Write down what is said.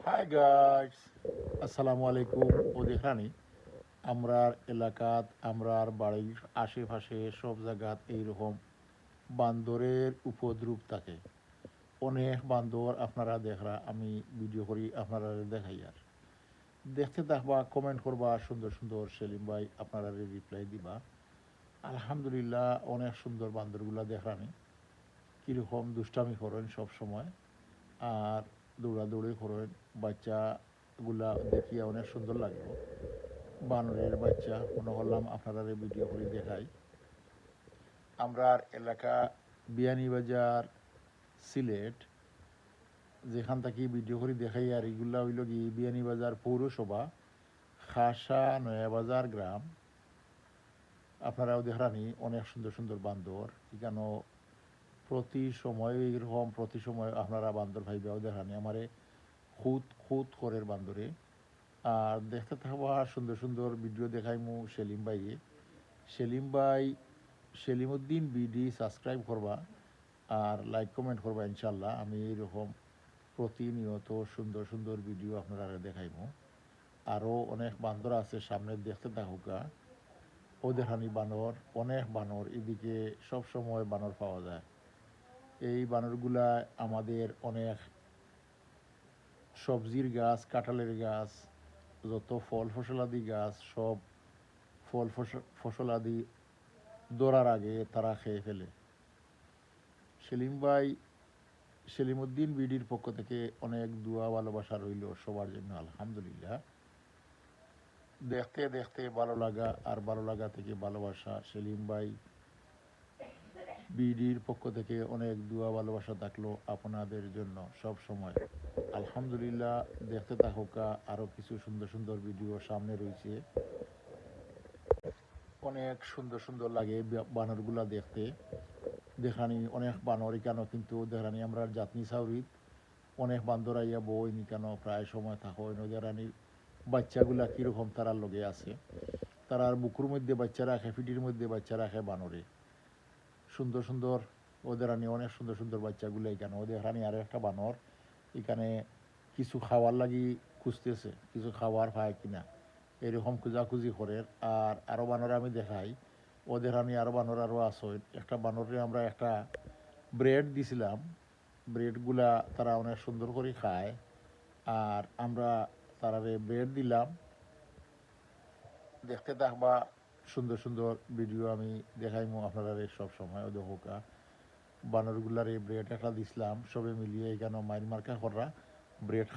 Hi guys, আসসালামু আলাইকুম। ও দেখানি আমরার এলাকাত আমরার বাড়ির আশেপাশে সব জায়গাত এইরকম বান্দরের উপদ্রব থাকে। অনেক বান্দর আপনারা দেখরা, আমি ভিডিও করি আপনারা দেখাই। আর দেখতে থাকবা, কমেন্ট করবা, সুন্দর সুন্দর সেলিম ভাই আপনারা রিপ্লাই দিবা। আলহামদুলিল্লাহ, অনেক সুন্দর বান্দরগুলা দেখরানি কীরকম দুষ্টামি করেন সব সময়, আর দৌড়াদৌড়ি করেন। বাচ্চাগুলা দেখিয়া অনেক সুন্দর লাগলো। বানরের বাচ্চা মনে করলাম আপনারা ভিডিও করে দেখাই। আমরার এলাকা বিয়ানীবাজার, সিলেট, যেখান থেকে ভিডিও করে দেখাই। আর এগুলা হইল কি বিয়ানীবাজার পৌরসভা, খাসা নয়াবাজার গ্রাম। আপনারাও দেখানি অনেক সুন্দর সুন্দর বান্দর এখানে প্রতি সময় এরকম, প্রতি সময় আপনারা বান্দর ভাইবাও দেখানি আমারে খুদ খুদ করের বান্দরে। আর দেখতে থাকবা সুন্দর সুন্দর ভিডিও দেখাইমু সেলিম ভাইয়ে। সেলিম ভাই সেলিমউদ্দিন বিডি সাবস্ক্রাইব করবা আর লাইক কমেন্ট করবা। ইনশাল্লাহ আমি এইরকম প্রতিনিয়ত সুন্দর সুন্দর ভিডিও আপনারা দেখাইমু। আরও অনেক বান্দর আছে সামনে, দেখতে থাকুকা। ওদের হানি বানর, অনেক বানর, এদিকে সব সময় বানর পাওয়া যায়। এই বানরগুলা আমাদের অনেক সবজির গাছ, কাঁঠালের গাছ, যত ফল ফসলাদি গাছ, সব ফল ফসলাদি ধরার আগে তারা খেয়ে ফেলে। সেলিম ভাই সেলিমউদ্দিন বিডির পক্ষ থেকে অনেক দোয়া ভালোবাসা রইল সবার জন্য। আলহামদুলিল্লাহ, দেখতে দেখতে ভালো লাগা, আর ভালো লাগা থেকে ভালোবাসা। সেলিম ভাই বিডির পক্ষ থেকে অনেক দোয়া ভালোবাসা থাকলো আপনাদের জন্য সব সময়। আলহামদুলিল্লাহ, দেখতে থাকুকা। আরও কিছু সুন্দর সুন্দর ভিডিও সামনে রয়েছে। অনেক সুন্দর সুন্দর লাগে বানরগুলা দেখতে। দেখানি অনেক বানর এখানো, কিন্তু দেখানি আমরা জাতনি সাউরিত অনেক বান্দর আইয়া বই নিকানো প্রায় সময় থাকো। দেখানি বাচ্চাগুলা কীরকম তারার লগে আছে। তারার বুকুর মধ্যে বাচ্চা রাখে, ফিটির মধ্যে বাচ্চা রাখে বানরে। সুন্দর সুন্দর ওদের রানি অনেক সুন্দর সুন্দর বাচ্চাগুলো এখানে। ওদের রানি আরও একটা বানর এখানে কিছু খাওয়ার লাগি খুঁজতেছে, কিছু খাওয়ার পায় কিনা এরকম খোঁজাখুঁজি করে। আর আরও বানর আমি দেখাই। ওদের আমি আরও বানর আরও আসই। একটা বানরে আমরা একটা ব্রেড দিছিলাম, ব্রেডগুলা তারা অনেক সুন্দর করে খায়। আর আমরা তারারে ব্রেড দিলাম। দেখতে থাকবা, সুন্দর সুন্দর ভিডিও আমি দেখাইমু আপনারা সব সময়। দেখোকা বানরগুলার এই ব্রেড একটা দিছিলাম, সবে মিলিয়ে এখানে মাইর মার্কা করা ব্রেড